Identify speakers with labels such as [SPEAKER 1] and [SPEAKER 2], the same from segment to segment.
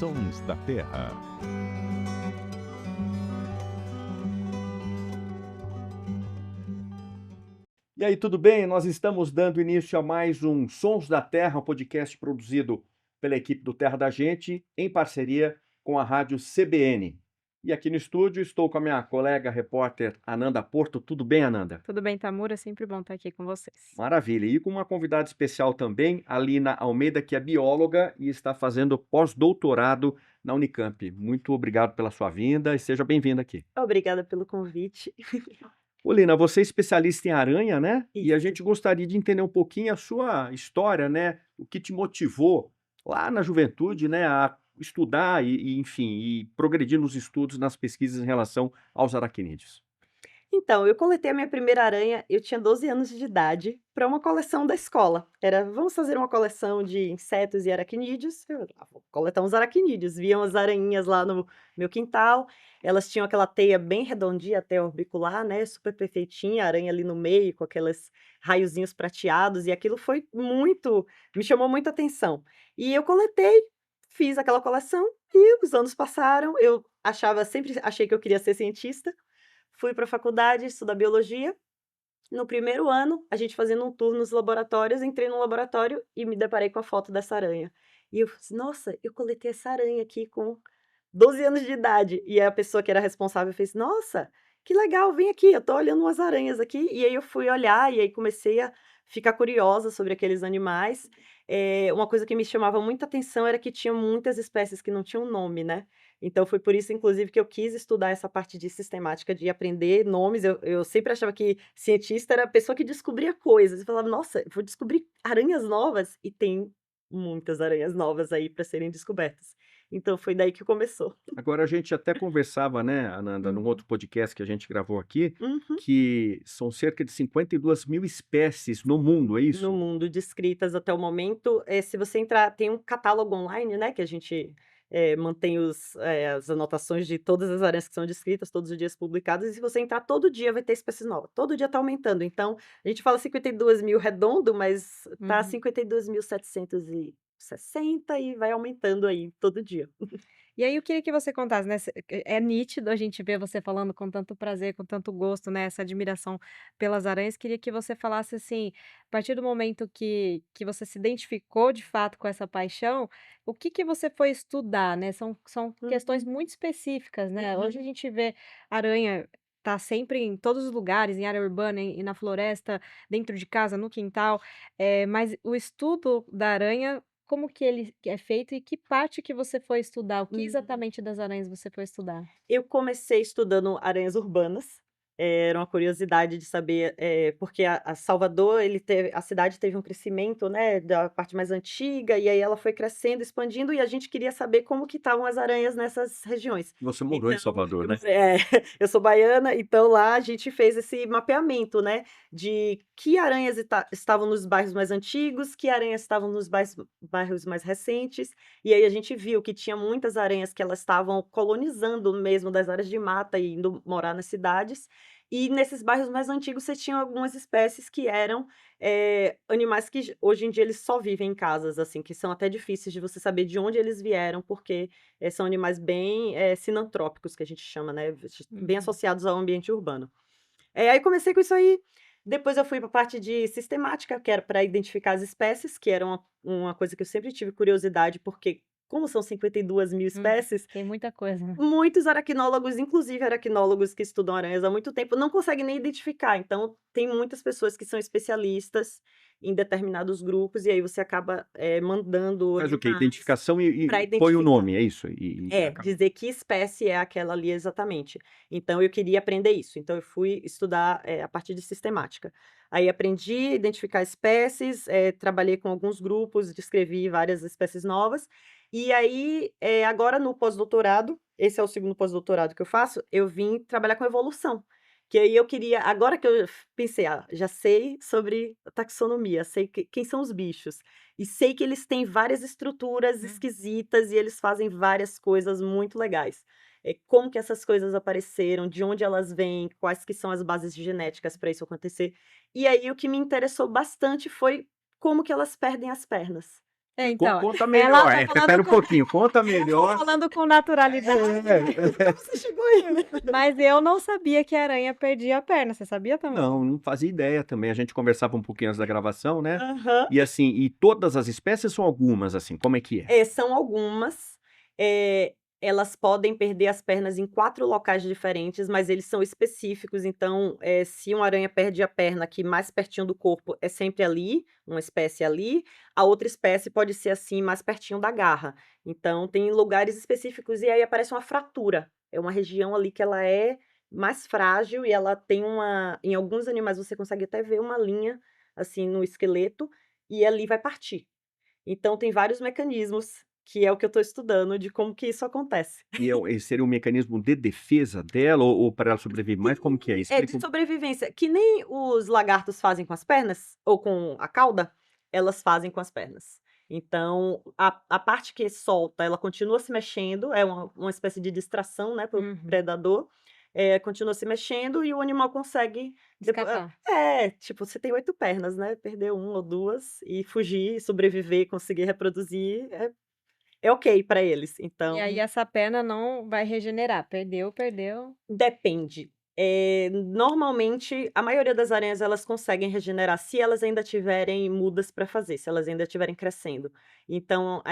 [SPEAKER 1] Sons da Terra.
[SPEAKER 2] E aí, tudo bem? Nós estamos dando início a mais um Sons da Terra, um podcast produzido pela equipe do Terra da Gente, em parceria com a rádio CBN. E aqui no estúdio estou com a minha colega repórter Ananda Porto. Tudo bem, Ananda?
[SPEAKER 3] Tudo bem, Tamura? É sempre bom estar aqui com vocês.
[SPEAKER 2] Maravilha. E com uma convidada especial também, a Lina Almeida, que é bióloga e está fazendo pós-doutorado na Unicamp. Muito obrigado pela sua vinda e seja bem-vinda aqui.
[SPEAKER 4] Obrigada pelo convite.
[SPEAKER 2] Ô, Lina, você é especialista em aranha, né? E a
[SPEAKER 4] Isso.
[SPEAKER 2] gente gostaria de entender um pouquinho a sua história, né? O que te motivou lá na juventude, né, a estudar enfim, e progredir nos estudos, nas pesquisas em relação aos aracnídeos.
[SPEAKER 4] Então, eu coletei a minha primeira aranha, eu tinha 12 anos de idade, para uma coleção da escola. Era, vamos fazer uma coleção de insetos e aracnídeos. Vou coletar uns aracnídeos. Viam as aranhinhas lá no meu quintal. Elas tinham aquela teia bem redondinha, até orbicular, né? Super perfeitinha, a aranha ali no meio, com aqueles raiozinhos prateados. E aquilo foi muito, me chamou muita atenção. E eu coletei, fiz aquela coleção e os anos passaram. Eu sempre achei que eu queria ser cientista. Fui para a faculdade estudar biologia. No primeiro ano, a gente fazendo um tour nos laboratórios, entrei no laboratório e me deparei com a foto dessa aranha. E eu falei assim: "Nossa, eu coletei essa aranha aqui com 12 anos de idade". E a pessoa que era responsável fez: "Nossa, que legal, vem aqui, eu tô olhando umas aranhas aqui". E aí eu fui olhar, e aí comecei a ficar curiosa sobre aqueles animais. Uma coisa que me chamava muita atenção era que tinha muitas espécies que não tinham nome, né. Então foi por isso, inclusive, que eu quis estudar essa parte de sistemática, de aprender nomes. Eu sempre achava que cientista era a pessoa que descobria coisas. Eu falava: "Nossa, eu vou descobrir aranhas novas", e tem muitas aranhas novas aí para serem descobertas. Então foi daí que começou.
[SPEAKER 2] Agora, a gente até conversava, né, Ananda, num
[SPEAKER 4] Uhum.
[SPEAKER 2] outro podcast que a gente gravou aqui,
[SPEAKER 4] Uhum.
[SPEAKER 2] que são cerca de 52 mil espécies no mundo, é
[SPEAKER 4] No
[SPEAKER 2] isso?
[SPEAKER 4] mundo descritas até o momento, se você entrar, tem um catálogo online, né, que a gente, mantém as anotações de todas as aranhas que são descritas, todos os dias publicadas, e se você entrar todo dia vai ter espécies novas, todo dia tá aumentando. Então, a gente fala 52 mil redondo, mas tá
[SPEAKER 3] Uhum.
[SPEAKER 4] 52.760 e vai aumentando aí todo dia.
[SPEAKER 3] E aí eu queria que você contasse, né, é nítido a gente ver você falando com tanto prazer, com tanto gosto, né, essa admiração pelas aranhas. Queria que você falasse, assim, a partir do momento que você se identificou de fato com essa paixão, o que que você foi estudar, né? São questões
[SPEAKER 4] Uhum,
[SPEAKER 3] muito específicas, né. Hoje
[SPEAKER 4] uhum.
[SPEAKER 3] a gente vê aranha tá sempre em todos os lugares, em área urbana, e na floresta, dentro de casa, no quintal, mas o estudo da aranha, como que ele é feito e que parte que você foi estudar? O que
[SPEAKER 4] Uhum.
[SPEAKER 3] exatamente das aranhas você foi estudar?
[SPEAKER 4] Eu comecei estudando aranhas urbanas, era uma curiosidade de saber, porque a Salvador, a cidade teve um crescimento, né, da parte mais antiga, e aí ela foi crescendo, expandindo, e a gente queria saber como que estavam as aranhas nessas regiões.
[SPEAKER 2] Você morou em
[SPEAKER 4] Então,
[SPEAKER 2] Salvador, né?
[SPEAKER 4] eu sou baiana, então lá a gente fez esse mapeamento, né, de que aranhas estavam nos bairros mais antigos, que aranhas estavam nos bairros mais recentes. E aí a gente viu que tinha muitas aranhas que elas estavam colonizando mesmo das áreas de mata e indo morar nas cidades. E nesses bairros mais antigos você tinha algumas espécies que eram, animais que hoje em dia eles só vivem em casas, assim, que são até difíceis de você saber de onde eles vieram, porque, são animais bem, sinantrópicos, que a gente chama, né, bem
[SPEAKER 3] Uhum.
[SPEAKER 4] associados ao ambiente urbano. Aí comecei com isso aí, depois eu fui para a parte de sistemática, que era para identificar as espécies, que era uma coisa que eu sempre tive curiosidade, porque como são 52 mil
[SPEAKER 3] Uhum.
[SPEAKER 4] espécies,
[SPEAKER 3] Tem muita coisa, né.
[SPEAKER 4] muitos aracnólogos, inclusive aracnólogos que estudam aranhas há muito tempo, não conseguem nem identificar. Então, tem muitas pessoas que são especialistas em determinados grupos, e aí você acaba, mandando
[SPEAKER 2] Faz o quê?
[SPEAKER 4] animais
[SPEAKER 2] Identificação
[SPEAKER 4] para
[SPEAKER 2] e põe o
[SPEAKER 4] identificar.
[SPEAKER 2] nome, é isso? Acaba.
[SPEAKER 4] Dizer que espécie é aquela ali exatamente. Então eu queria aprender isso, então eu fui estudar, a partir de sistemática. Aí aprendi a identificar espécies, trabalhei com alguns grupos, descrevi várias espécies novas, e aí, agora no pós-doutorado, esse é o segundo pós-doutorado que eu faço, eu vim trabalhar com evolução, que aí eu queria, agora que eu pensei: "Ah, já sei sobre taxonomia, sei quem são os bichos". E sei que eles têm várias estruturas
[SPEAKER 3] Uhum.
[SPEAKER 4] esquisitas e eles fazem várias coisas muito legais. Como que essas coisas apareceram, de onde elas vêm, quais que são as bases genéticas para isso acontecer. E aí o que me interessou bastante foi como que elas perdem as pernas.
[SPEAKER 3] Então,
[SPEAKER 2] Conta
[SPEAKER 3] ela
[SPEAKER 2] melhor,
[SPEAKER 3] tá
[SPEAKER 2] espera
[SPEAKER 3] falando
[SPEAKER 2] um pouquinho, conta melhor.
[SPEAKER 3] falando com naturalidade,
[SPEAKER 4] Você chegou aí, né?
[SPEAKER 3] mas eu não sabia que a aranha perdia a perna, você sabia também?
[SPEAKER 2] Não fazia ideia também. A gente conversava um pouquinho antes da gravação, né?
[SPEAKER 4] Aham.
[SPEAKER 2] E assim, e todas as espécies são algumas, assim, como é que é?
[SPEAKER 4] São algumas. Elas podem perder as pernas em 4 locais diferentes, mas eles são específicos. Então, se uma aranha perde a perna aqui mais pertinho do corpo, é sempre ali, uma espécie ali. A outra espécie pode ser assim, mais pertinho da garra. Então, tem lugares específicos e aí aparece uma fratura. É uma região ali que ela é mais frágil e ela tem uma. Em alguns animais você consegue até ver uma linha assim no esqueleto e ali vai partir. Então tem vários mecanismos, que é o que eu estou estudando, de como que isso acontece.
[SPEAKER 2] Esse seria um mecanismo de defesa dela ou para ela sobreviver? Mas como que é?
[SPEAKER 4] É
[SPEAKER 2] Explica
[SPEAKER 4] de sobrevivência, que nem os lagartos fazem com as pernas, ou com a cauda, elas fazem com as pernas. Então, a parte que solta, ela continua se mexendo, é uma espécie de distração, né, para o
[SPEAKER 3] Uhum.
[SPEAKER 4] predador, continua se mexendo e o animal consegue
[SPEAKER 3] Escapar.
[SPEAKER 4] tipo, você tem 8 pernas, né, perder 1 ou 2 e fugir, sobreviver, conseguir reproduzir, é ok para eles.
[SPEAKER 3] E aí
[SPEAKER 4] Então,
[SPEAKER 3] essa perna não vai regenerar, perdeu.
[SPEAKER 4] depende. Normalmente, a maioria das aranhas elas conseguem regenerar se elas ainda tiverem mudas para fazer, se elas ainda estiverem crescendo. Então,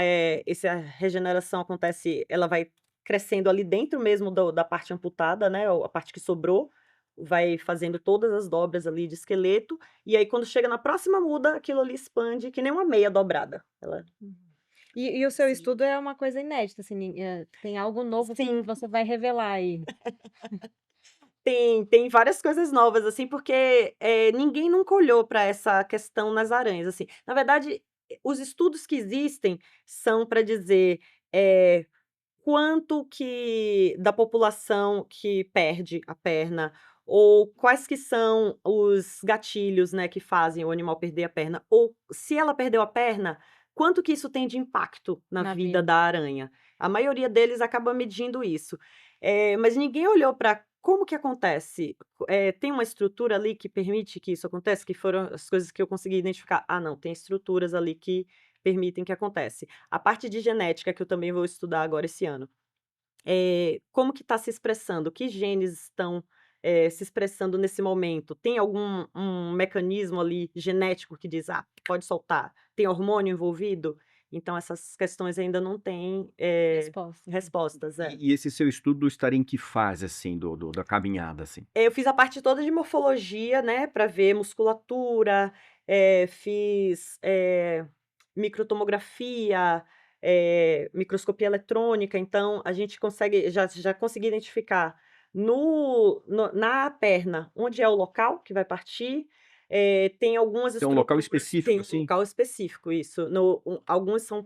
[SPEAKER 4] essa regeneração acontece, ela vai crescendo ali dentro mesmo da parte amputada, né, ou a parte que sobrou, vai fazendo todas as dobras ali de esqueleto, e aí quando chega na próxima muda, aquilo ali expande que nem uma meia dobrada. Ela
[SPEAKER 3] Uhum. E o seu
[SPEAKER 4] Sim.
[SPEAKER 3] estudo é uma coisa inédita, assim, tem algo novo que
[SPEAKER 4] Sim.
[SPEAKER 3] você vai revelar aí.
[SPEAKER 4] Tem várias coisas novas, assim, porque, ninguém nunca olhou para essa questão nas aranhas, assim. Na verdade, os estudos que existem são para dizer, quanto que da população que perde a perna, ou quais que são os gatilhos, né, que fazem o animal perder a perna, ou se ela perdeu a perna, quanto que isso tem de impacto na
[SPEAKER 3] Na
[SPEAKER 4] vida
[SPEAKER 3] vida.
[SPEAKER 4] da aranha. A maioria deles acaba medindo isso. Mas ninguém olhou para como que acontece. Tem uma estrutura ali que permite que isso aconteça, que foram as coisas que eu consegui identificar. Ah, não, tem estruturas ali que permitem que acontece. A parte de genética, que eu também vou estudar agora esse ano. Como que está se expressando? Que genes estão, se expressando nesse momento? Tem algum um mecanismo ali genético que diz: "Ah, pode soltar"? Tem hormônio envolvido? Então essas questões ainda não têm,
[SPEAKER 3] Resposta.
[SPEAKER 4] respostas.
[SPEAKER 2] E esse seu estudo estaria em que fase, assim, da caminhada, assim?
[SPEAKER 4] Eu fiz a parte toda de morfologia, né, para ver musculatura, fiz, microtomografia, microscopia eletrônica, então a gente consegue já consegui identificar na perna onde é o local que vai partir, tem algumas
[SPEAKER 2] Tem um local
[SPEAKER 4] estruturas tem
[SPEAKER 2] específico,
[SPEAKER 4] um
[SPEAKER 2] assim?
[SPEAKER 4] local específico, isso. Alguns são,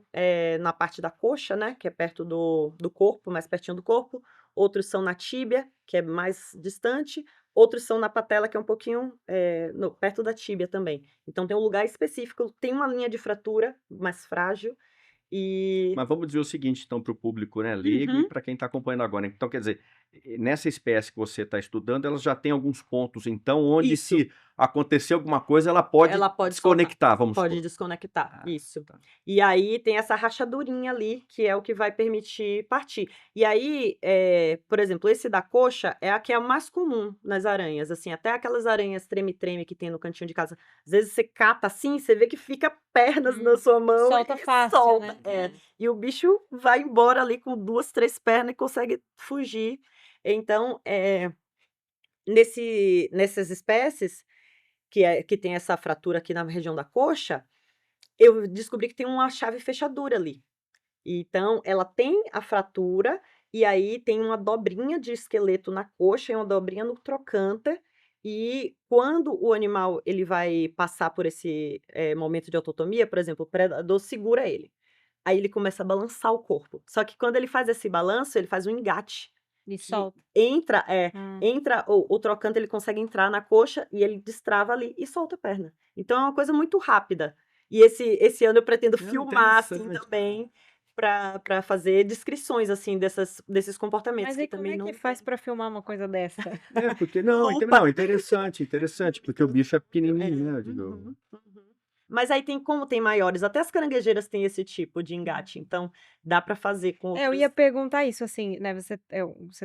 [SPEAKER 4] na parte da coxa, né, que é perto do corpo, mais pertinho do corpo, outros são na tíbia, que é mais distante, outros são na patela, que é um pouquinho, perto da tíbia também. Então tem um lugar específico, tem uma linha de fratura mais frágil e
[SPEAKER 2] Mas vamos dizer o seguinte, então, para o público, né, leigo e
[SPEAKER 4] Uhum.
[SPEAKER 2] para quem está acompanhando agora. Então, quer dizer, nessa espécie que você está estudando, ela já tem alguns pontos, então, onde
[SPEAKER 4] Isso.
[SPEAKER 2] se acontecer alguma coisa, ela pode
[SPEAKER 4] Ela pode soltar.
[SPEAKER 2] desconectar, vamos
[SPEAKER 4] Pode
[SPEAKER 2] supor.
[SPEAKER 4] desconectar,
[SPEAKER 2] Ah,
[SPEAKER 4] isso.
[SPEAKER 2] tá.
[SPEAKER 4] E aí tem essa rachadurinha ali, que é o que vai permitir partir. E aí, por exemplo, esse da coxa é a que é a mais comum nas aranhas, assim, até aquelas aranhas treme-treme que tem no cantinho de casa. Às vezes você cata assim, você vê que fica pernas na sua mão
[SPEAKER 3] Solta
[SPEAKER 4] e
[SPEAKER 3] fácil,
[SPEAKER 4] solta.
[SPEAKER 3] né?
[SPEAKER 4] E o bicho vai embora ali com 2, 3 pernas e consegue fugir. Então, nessas espécies que tem essa fratura aqui na região da coxa, eu descobri que tem uma chave fechadura ali. Então, ela tem a fratura, e aí tem uma dobrinha de esqueleto na coxa e uma dobrinha no trocânter, e quando o animal ele vai passar por esse, momento de autotomia, por exemplo, o predador segura ele, aí ele começa a balançar o corpo. Só que quando ele faz esse balanço, ele faz um engate,
[SPEAKER 3] E
[SPEAKER 4] que
[SPEAKER 3] solta.
[SPEAKER 4] entra
[SPEAKER 3] Ah.
[SPEAKER 4] entra o trocânter, ele consegue entrar na coxa e ele destrava ali e solta a perna. Então é uma coisa muito rápida. E esse ano eu pretendo filmar, assim,
[SPEAKER 2] interessante.
[SPEAKER 4] também, para fazer descrições, assim, desses comportamentos
[SPEAKER 3] Mas
[SPEAKER 4] que
[SPEAKER 3] e como
[SPEAKER 4] também
[SPEAKER 3] é
[SPEAKER 4] não
[SPEAKER 3] que
[SPEAKER 4] tem.
[SPEAKER 3] faz pra filmar uma coisa dessa?
[SPEAKER 2] Porque não,
[SPEAKER 4] Opa!
[SPEAKER 2] interessante, porque o bicho é pequenininho, né, eu digo.
[SPEAKER 4] Uhum, uhum. Mas aí como tem maiores, até as caranguejeiras têm esse tipo de engate, então dá para fazer com
[SPEAKER 3] Eu ia
[SPEAKER 4] outras.
[SPEAKER 3] perguntar isso, assim, né, você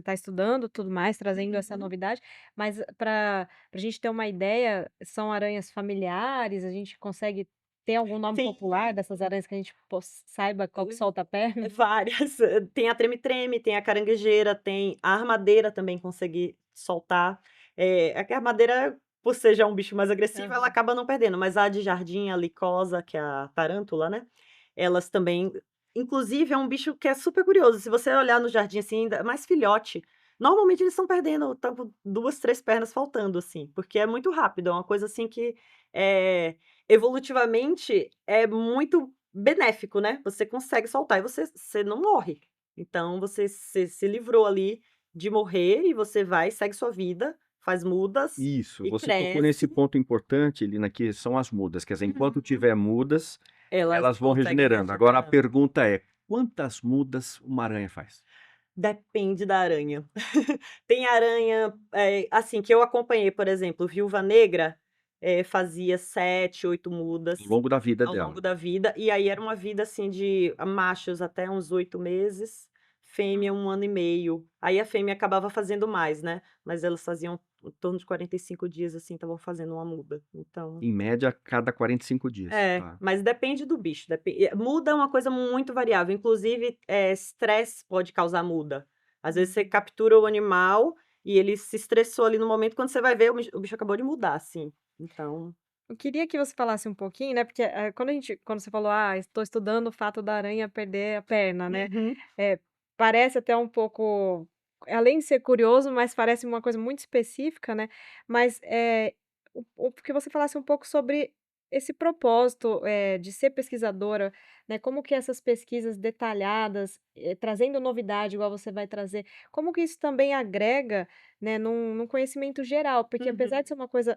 [SPEAKER 3] tá estudando, tudo mais, trazendo essa
[SPEAKER 4] Uhum.
[SPEAKER 3] novidade, mas pra gente ter uma ideia, são aranhas familiares? A gente consegue ter algum nome
[SPEAKER 4] Sim.
[SPEAKER 3] popular dessas aranhas que a gente saiba qual que solta a perna?
[SPEAKER 4] Várias. Tem a treme-treme, tem a caranguejeira, tem a armadeira também consegui soltar. É que a armadeira, por ser já um bicho mais agressivo, ela
[SPEAKER 3] Aham.
[SPEAKER 4] acaba não perdendo, mas a de jardim, a licosa, que é a tarântula, né, elas também inclusive é um bicho que é super curioso, se você olhar no jardim, assim, ainda mais filhote, normalmente eles estão perdendo, estão com 2, 3 pernas faltando, assim, porque é muito rápido, é uma coisa assim que, evolutivamente é muito benéfico, né, você consegue soltar e você não morre. Então você se livrou ali de morrer e você vai, segue sua vida, faz mudas
[SPEAKER 2] Isso,
[SPEAKER 4] e
[SPEAKER 2] você tocou nesse
[SPEAKER 4] cresce.
[SPEAKER 2] ponto importante, Lina, que são as mudas, quer dizer, enquanto
[SPEAKER 4] Uhum.
[SPEAKER 2] tiver mudas,
[SPEAKER 4] Elas
[SPEAKER 2] elas vão
[SPEAKER 4] conseguem
[SPEAKER 2] regenerando. Agora a
[SPEAKER 4] regenerar.
[SPEAKER 2] pergunta é: quantas mudas uma aranha faz?
[SPEAKER 4] Depende da aranha. Tem aranha, assim, que eu acompanhei, por exemplo, Viúva Negra, fazia 7, 8
[SPEAKER 2] Ao
[SPEAKER 4] mudas
[SPEAKER 2] longo da vida
[SPEAKER 4] ao longo
[SPEAKER 2] dela.
[SPEAKER 4] da vida, e aí era uma vida, assim, de machos até uns 8 meses, fêmea 1 ano e meio. Aí a fêmea acabava fazendo mais, né, mas elas faziam em torno de 45 dias, assim, estavam fazendo uma muda, então
[SPEAKER 2] Em média, a cada 45 dias, tá.
[SPEAKER 4] mas depende do bicho, muda é uma coisa muito variável, inclusive, estresse pode causar muda. Às vezes você captura o animal e ele se estressou ali no momento, quando você vai ver o bicho acabou de mudar, assim, então.
[SPEAKER 3] Eu queria que você falasse um pouquinho, né, porque, quando você falou: "Ah, estou estudando o fato da aranha perder a perna", né,
[SPEAKER 4] Uhum.
[SPEAKER 3] parece até um pouco além de ser curioso, mas parece uma coisa muito específica, né, mas, que você falasse um pouco sobre esse propósito, de ser pesquisadora, né, como que essas pesquisas detalhadas, trazendo novidade igual você vai trazer, como que isso também agrega, né, num conhecimento geral, porque apesar
[SPEAKER 4] Uhum.
[SPEAKER 3] de ser uma coisa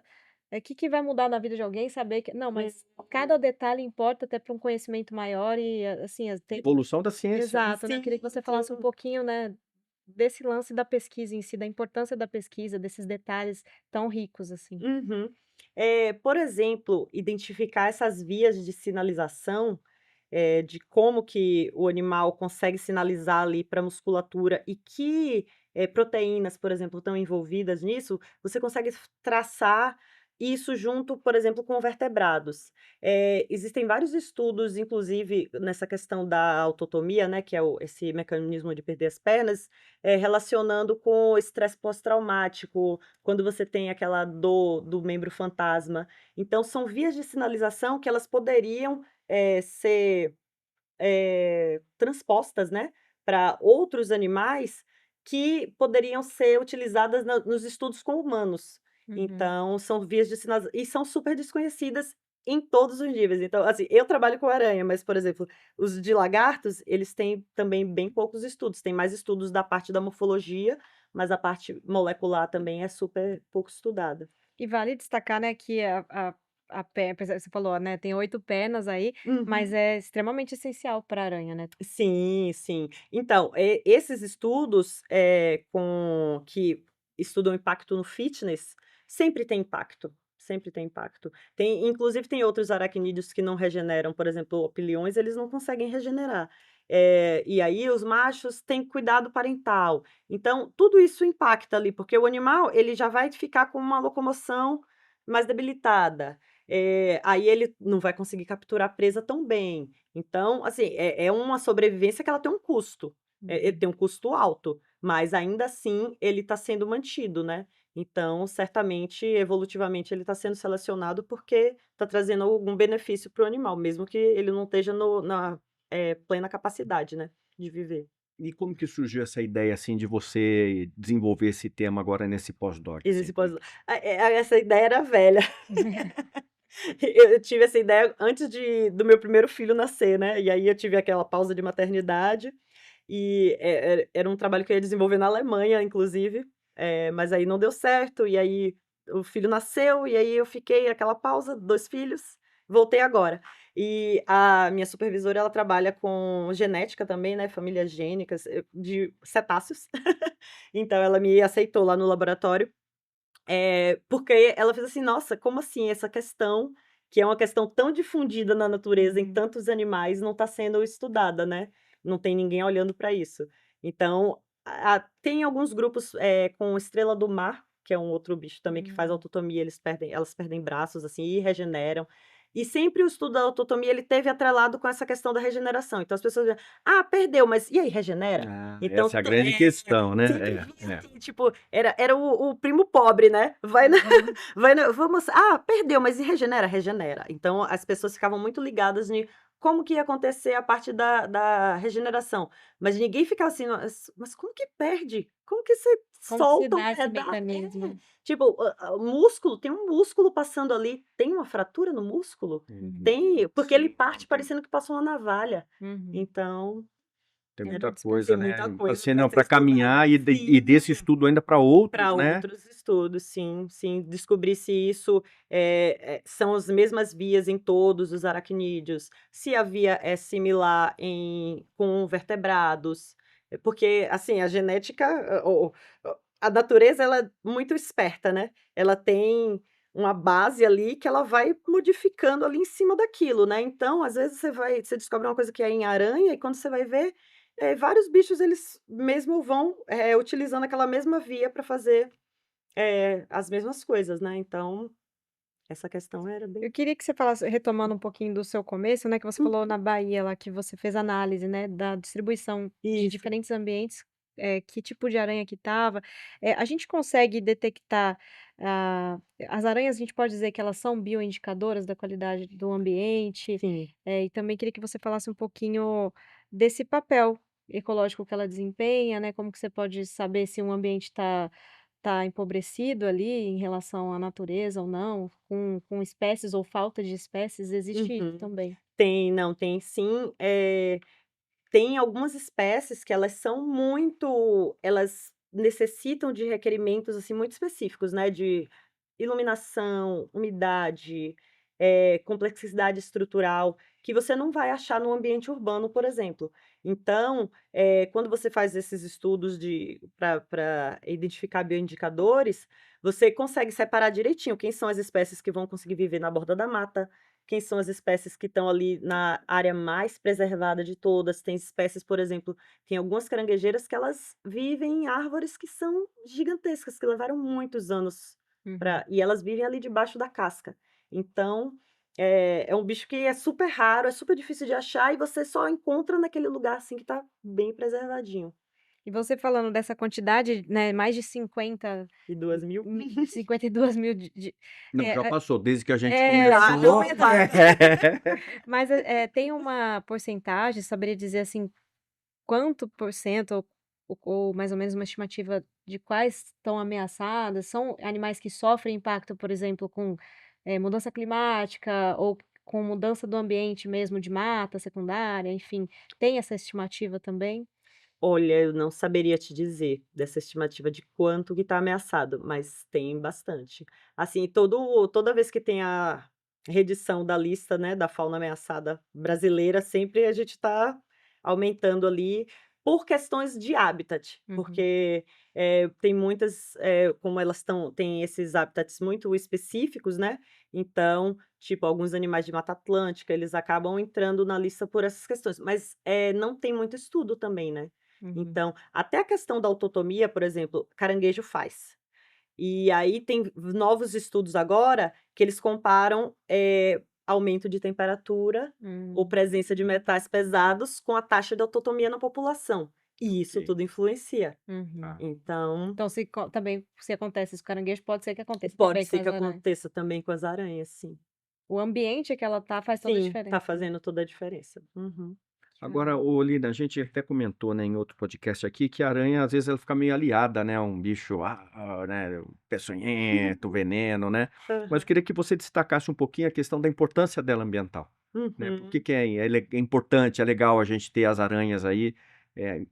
[SPEAKER 3] que vai mudar na vida de alguém saber que não,
[SPEAKER 4] Uhum.
[SPEAKER 3] mas cada detalhe importa até para um conhecimento maior e, assim, tem
[SPEAKER 2] Evolução da ciência.
[SPEAKER 3] exato, né, eu
[SPEAKER 4] Sim,
[SPEAKER 3] queria que você falasse um
[SPEAKER 4] sim.
[SPEAKER 3] pouquinho, né, desse lance da pesquisa em si, da importância da pesquisa, desses detalhes tão ricos, assim.
[SPEAKER 4] Uhum. Por exemplo, identificar essas vias de sinalização, de como que o animal consegue sinalizar ali para a musculatura e que, proteínas, por exemplo, estão envolvidas nisso, você consegue traçar isso junto, por exemplo, com vertebrados. Existem vários estudos, inclusive nessa questão da autotomia, né, que é esse mecanismo de perder as pernas, relacionando com o estresse pós-traumático, quando você tem aquela dor do membro fantasma. Então são vias de sinalização que elas poderiam, ser, transpostas, né, para outros animais que poderiam ser utilizadas nos estudos com humanos.
[SPEAKER 3] Uhum.
[SPEAKER 4] Então são vias de sinaliza e são super desconhecidas em todos os níveis. Então, assim, eu trabalho com aranha, mas, por exemplo, os de lagartos, eles têm também bem poucos estudos, tem mais estudos da parte da morfologia, mas a parte molecular também é super pouco estudada.
[SPEAKER 3] E vale destacar, né, que a perna apesar que você falou, né, tem 8 pernas aí, mas
[SPEAKER 4] Uhum.
[SPEAKER 3] é extremamente essencial pra aranha, né.
[SPEAKER 4] Sim, sim. Então, esses estudos, que estudam impacto no fitness, sempre tem impacto, sempre tem impacto. Inclusive tem outros aracnídeos que não regeneram, por exemplo, opiliões, eles não conseguem regenerar. E aí os machos têm cuidado parental. Então, tudo isso impacta ali, porque o animal, ele já vai ficar com uma locomoção mais debilitada, aí ele não vai conseguir capturar a presa tão bem. Então, assim, é uma sobrevivência que ela tem um custo,
[SPEAKER 3] Uhum.
[SPEAKER 4] tem um custo alto, mas ainda assim ele está sendo mantido, né. Então, certamente, evolutivamente, ele está sendo selecionado porque está trazendo algum benefício para o animal, mesmo que ele não esteja na, plena capacidade, né, de viver.
[SPEAKER 2] E como que surgiu essa ideia, assim, de você desenvolver esse tema agora nesse pós-doc, assim?
[SPEAKER 4] Existe pós essa ideia era velha. Eu tive essa ideia antes do meu primeiro filho nascer, né, e aí eu tive aquela pausa de maternidade, e, era um trabalho que eu ia desenvolver na Alemanha, inclusive, mas aí não deu certo, e aí o filho nasceu, e aí eu fiquei aquela pausa, 2 filhos, voltei agora. E a minha supervisora, ela trabalha com genética também, né, famílias gênicas, de cetáceos, então ela me aceitou lá no laboratório porque ela fez assim: "Nossa, como assim essa questão que é uma questão tão difundida na natureza, em
[SPEAKER 3] Uhum.
[SPEAKER 4] tantos animais, não está sendo estudada, né? Não tem ninguém olhando para isso. Então, tem alguns grupos com estrela do mar, que é um outro bicho também que faz
[SPEAKER 3] Hum.
[SPEAKER 4] autotomia, elas perdem braços assim e regeneram. E sempre o estudo da autotomia ele teve atrelado com essa questão da regeneração. Então as pessoas dizem, perdeu, mas e aí, regenera?
[SPEAKER 2] Ah,
[SPEAKER 4] Então,
[SPEAKER 2] essa é a grande questão, né?
[SPEAKER 4] sempre vinha assim, tipo, era o primo pobre, né?
[SPEAKER 3] Aham.
[SPEAKER 4] Vamos, perdeu, mas e regenera? Regenera. Então as pessoas ficavam muito ligadas em como que ia acontecer a parte da regeneração. Mas ninguém ficava assim, mas como que perde? Como que você
[SPEAKER 3] Como que se
[SPEAKER 4] solta um
[SPEAKER 3] dá esse
[SPEAKER 4] pedaço?
[SPEAKER 3] mecanismo?
[SPEAKER 4] Tipo, o músculo, tem um músculo passando ali, tem uma fratura no músculo?
[SPEAKER 3] Uhum.
[SPEAKER 4] Tem, porque ele parte
[SPEAKER 2] Tem,
[SPEAKER 4] parecendo que passou uma navalha.
[SPEAKER 3] Uhum.
[SPEAKER 4] Então,
[SPEAKER 2] tem
[SPEAKER 3] É
[SPEAKER 2] muita
[SPEAKER 3] muito
[SPEAKER 2] coisa,
[SPEAKER 4] tem
[SPEAKER 2] né?
[SPEAKER 4] muita coisa
[SPEAKER 2] Assim,
[SPEAKER 4] para
[SPEAKER 2] não,
[SPEAKER 4] ser
[SPEAKER 2] para
[SPEAKER 4] estudada.
[SPEAKER 2] caminhar e desse
[SPEAKER 4] Sim.
[SPEAKER 2] estudo ainda para outros,
[SPEAKER 4] Para
[SPEAKER 2] né?
[SPEAKER 4] outros estudos, sim, sim. Descobrir se isso, são as mesmas vias em todos os aracnídeos, se a via é similar com vertebrados, porque, assim, a genética, a natureza ela é muito esperta, né, ela tem uma base ali que ela vai modificando ali em cima daquilo, né, então, às vezes você descobre uma coisa que é em aranha e quando você vai ver vários bichos eles mesmo vão, utilizando aquela mesma via para fazer, as mesmas coisas, né, então, essa questão era bem
[SPEAKER 3] Eu queria que você falasse, retomando um pouquinho do seu começo, né, que você falou
[SPEAKER 4] Uhum.
[SPEAKER 3] na Bahia lá que você fez análise, né, da distribuição de
[SPEAKER 4] Isso.
[SPEAKER 3] diferentes ambientes, que tipo de aranha que estava. A gente consegue detectar, ah, as aranhas a gente pode dizer que elas são bioindicadoras da qualidade do ambiente,
[SPEAKER 4] Sim.
[SPEAKER 3] e também queria que você falasse um pouquinho desse papel ecológico que ela desempenha, né, como que você pode saber se um ambiente está empobrecido ali em relação à natureza ou não, com espécies ou falta de espécies, existe isso
[SPEAKER 4] Uhum.
[SPEAKER 3] também.
[SPEAKER 4] Tem, não, tem sim, tem algumas espécies que elas necessitam de requerimentos, assim, muito específicos, né, de iluminação, umidade, complexidade estrutural, que você não vai achar no ambiente urbano, por exemplo. Então, quando você faz esses estudos para identificar bioindicadores, você consegue separar direitinho quem são as espécies que vão conseguir viver na borda da mata, quem são as espécies que estão ali na área mais preservada de todas. Tem espécies, por exemplo, tem algumas caranguejeiras que elas vivem em árvores que são gigantescas, que levaram muitos anos
[SPEAKER 3] Uhum.
[SPEAKER 4] e elas vivem ali debaixo da casca. Então, é um bicho que é super raro, é super difícil de achar e você só encontra naquele lugar, assim, que tá bem preservadinho.
[SPEAKER 3] E você falando dessa quantidade, né, mais de 50,
[SPEAKER 4] E 2.000?
[SPEAKER 3] 52.000
[SPEAKER 2] Não, já
[SPEAKER 3] é
[SPEAKER 2] passou, desde que a gente
[SPEAKER 4] Já,
[SPEAKER 2] começou.
[SPEAKER 4] aumentar.
[SPEAKER 3] mas, tem uma porcentagem, saberia dizer, assim, quanto por cento ou mais ou menos uma estimativa de quais estão ameaçadas? São animais que sofrem impacto, por exemplo, com, mudança climática ou com mudança do ambiente mesmo de mata secundária, enfim, tem essa estimativa também?
[SPEAKER 4] Olha, eu não saberia te dizer dessa estimativa de quanto que está ameaçado, mas tem bastante. Assim, toda vez que tem a redição da lista, né, da fauna ameaçada brasileira, sempre a gente está aumentando ali por questões de habitat,
[SPEAKER 3] Uhum.
[SPEAKER 4] porque, tem muitas, como elas têm esses habitats muito específicos, né, então, tipo, alguns animais de mata atlântica, eles acabam entrando na lista por essas questões, mas, não tem muito estudo também, né.
[SPEAKER 3] Uhum.
[SPEAKER 4] Então, até a questão da autotomia, por exemplo, caranguejo faz. E aí tem novos estudos agora que eles comparam, aumento de temperatura ou
[SPEAKER 3] Hum.
[SPEAKER 4] presença de metais pesados com a taxa de autotomia na população. E isso
[SPEAKER 2] Ok,
[SPEAKER 4] tudo influencia.
[SPEAKER 3] Uhum.
[SPEAKER 2] tá.
[SPEAKER 4] Então,
[SPEAKER 3] Então também se acontece isso com caranguejo, pode ser que aconteça
[SPEAKER 4] pode
[SPEAKER 3] também com
[SPEAKER 4] ser
[SPEAKER 3] as
[SPEAKER 4] que
[SPEAKER 3] aranhas.
[SPEAKER 4] aconteça também com as aranhas, sim.
[SPEAKER 3] O ambiente que ela tá faz toda a
[SPEAKER 4] Sim, tá
[SPEAKER 3] diferença, né.
[SPEAKER 4] fazendo toda a diferença. Uhum.
[SPEAKER 2] Agora, ô Lina, a gente até comentou, né, em outro podcast aqui, que a aranha, às vezes, ela fica meio aliada, né, a um bicho, né, peçonhento, veneno, né? Mas eu
[SPEAKER 4] Aham.
[SPEAKER 2] queria que você destacasse um pouquinho a questão da importância dela ambiental, né? Por que
[SPEAKER 4] Uhum.
[SPEAKER 2] que é importante, é legal a gente ter as aranhas aí,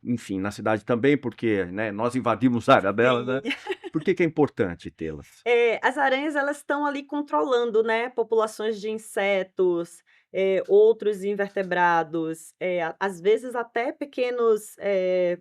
[SPEAKER 2] enfim, na cidade também, porque, né, nós invadimos a área delas,
[SPEAKER 4] Sim.
[SPEAKER 2] né? Por que que é importante tê-las?
[SPEAKER 4] As aranhas elas estão ali controlando, né, populações de insetos, outros invertebrados, às vezes até pequenos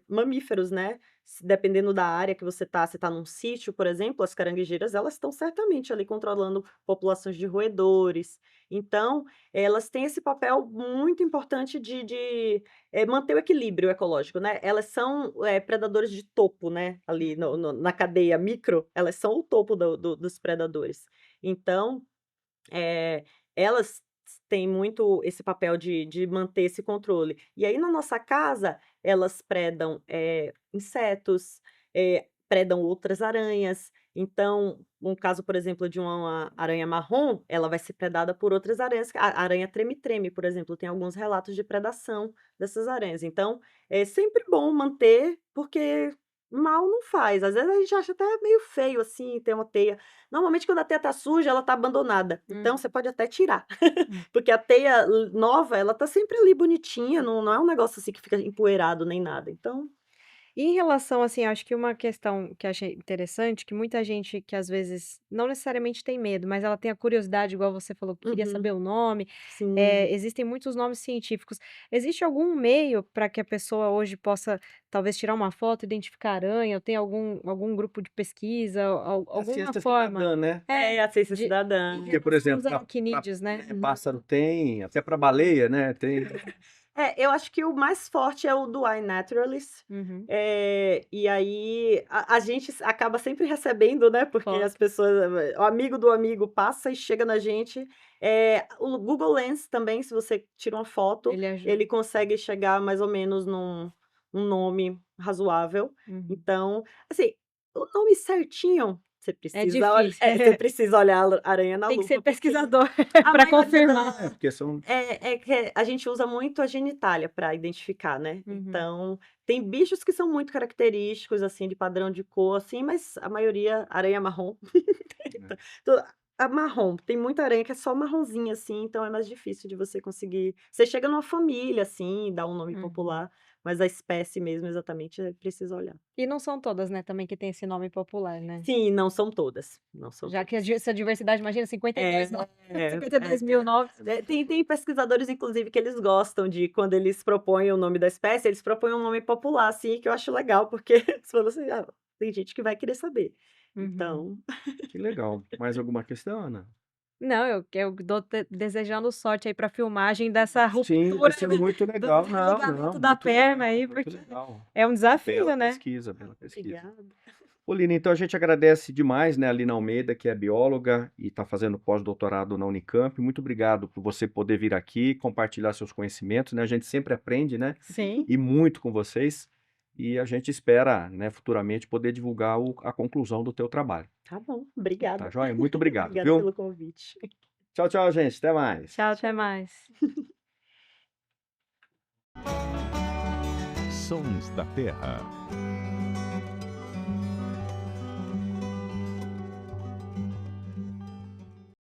[SPEAKER 4] mamíferos, né? Dependendo da área que você tá num sítio, por exemplo, as caranguejeiras, elas estão certamente ali controlando populações de roedores. Então, elas têm esse papel muito importante de manter o equilíbrio ecológico, né? Elas são predadores de topo, né? Ali na cadeia micro, elas são o topo dos predadores. Então, elas têm muito esse papel de manter esse controle. E aí, na nossa casa, elas predam insetos, predam outras aranhas. Então, um caso, por exemplo, de uma aranha marrom, ela vai ser predada por outras aranhas. A aranha treme-treme, por exemplo, tem alguns relatos de predação dessas aranhas. Então, é sempre bom manter, porque mal não faz. Às vezes a gente acha até meio feio, assim, ter uma teia. Normalmente, quando a teia tá suja, ela tá abandonada. Então, você pode até tirar. Porque a teia nova, ela tá sempre ali bonitinha, não é um negócio assim que fica empoeirado nem nada. Então,
[SPEAKER 3] E em relação, assim, acho que uma questão que eu achei interessante, que muita gente que às vezes não necessariamente tem medo, mas ela tem a curiosidade, igual você falou, que queria saber o nome,
[SPEAKER 4] sim.
[SPEAKER 3] existem muitos nomes científicos. Existe algum meio para que a pessoa hoje possa, talvez, tirar uma foto, identificar a aranha, ou tem algum grupo de pesquisa,
[SPEAKER 2] A
[SPEAKER 3] alguma
[SPEAKER 2] ciência
[SPEAKER 3] forma
[SPEAKER 2] cidadã, né?
[SPEAKER 4] A ciência
[SPEAKER 3] de
[SPEAKER 4] cidadã.
[SPEAKER 2] Porque, por
[SPEAKER 3] relação aos
[SPEAKER 2] exemplo,
[SPEAKER 3] aracnídeos, né?
[SPEAKER 2] pássaro tem, até para baleia, né? Tem.
[SPEAKER 4] Eu acho que o mais forte é o do iNaturalist.
[SPEAKER 3] Uhum.
[SPEAKER 4] E aí a gente acaba sempre recebendo, né? Porque
[SPEAKER 3] Foto.
[SPEAKER 4] as pessoas, o amigo do amigo passa e chega na gente. O Google Lens também, se você tira uma foto,
[SPEAKER 3] Ele ajuda.
[SPEAKER 4] ele consegue chegar mais ou menos num nome razoável.
[SPEAKER 3] Uhum.
[SPEAKER 4] Então, assim, o nome certinho, você
[SPEAKER 3] É
[SPEAKER 4] precisa olhar,
[SPEAKER 3] difícil.
[SPEAKER 4] você precisa olhar a aranha na
[SPEAKER 3] Tem que
[SPEAKER 4] lupa,
[SPEAKER 3] ser
[SPEAKER 4] porque
[SPEAKER 3] pesquisador
[SPEAKER 4] a
[SPEAKER 3] para
[SPEAKER 4] maioria
[SPEAKER 3] confirmar.
[SPEAKER 2] Porque são.
[SPEAKER 4] que a gente usa muito a genitália para identificar, né.
[SPEAKER 3] Uhum.
[SPEAKER 4] Então, tem bichos que são muito característicos, assim, de padrão de cor, assim, mas a maioria aranha marrom. Então, a marrom, tem muita aranha que é só marronzinha, assim, então é mais difícil de você conseguir você chega numa família, assim, dá um nome
[SPEAKER 3] Uhum.
[SPEAKER 4] popular, mas a espécie mesmo, exatamente, é preciso olhar.
[SPEAKER 3] E não são todas, né, também que tem esse nome popular, né?
[SPEAKER 4] Sim, não são todas, não são
[SPEAKER 3] Já que
[SPEAKER 4] todas.
[SPEAKER 3] essa diversidade, imagina, 52 nomes,
[SPEAKER 4] É,
[SPEAKER 3] 52 mil nomes.
[SPEAKER 4] Tem pesquisadores, inclusive, que eles gostam de, quando eles propõem o nome da espécie, eles propõem um nome popular, assim, que eu acho legal, porque você falou assim, tem gente que vai querer saber.
[SPEAKER 3] Uhum.
[SPEAKER 4] Então,
[SPEAKER 2] Que legal. Mais alguma questão, Ana?
[SPEAKER 3] Não, eu dou desejando sorte aí para filmagem dessa
[SPEAKER 2] Sim, vai
[SPEAKER 3] ruptura
[SPEAKER 2] ser
[SPEAKER 3] do
[SPEAKER 2] muito
[SPEAKER 3] do
[SPEAKER 2] legal. Não,
[SPEAKER 3] desligamento
[SPEAKER 2] não,
[SPEAKER 3] da
[SPEAKER 2] muito
[SPEAKER 3] perna
[SPEAKER 2] legal,
[SPEAKER 3] aí,
[SPEAKER 2] muito
[SPEAKER 3] porque
[SPEAKER 2] legal.
[SPEAKER 3] é um desafio,
[SPEAKER 2] Bela
[SPEAKER 3] né?
[SPEAKER 2] pesquisa, bela pesquisa.
[SPEAKER 4] obrigada.
[SPEAKER 2] Ô, Lina, então a gente agradece demais, né, a Lina Almeida, que é bióloga e está fazendo pós-doutorado na Unicamp. Muito obrigado por você poder vir aqui, compartilhar seus conhecimentos, né? A gente sempre aprende, né?
[SPEAKER 3] Sim.
[SPEAKER 2] E muito com vocês. E a gente espera, né, futuramente poder divulgar a conclusão do teu trabalho.
[SPEAKER 4] Tá bom,
[SPEAKER 2] Tá
[SPEAKER 4] obrigada.
[SPEAKER 2] joia? Muito obrigado,
[SPEAKER 4] Obrigada
[SPEAKER 2] viu?
[SPEAKER 4] pelo convite.
[SPEAKER 2] Tchau, tchau, gente. Até mais.
[SPEAKER 3] Tchau, até mais.
[SPEAKER 1] Sons da Terra.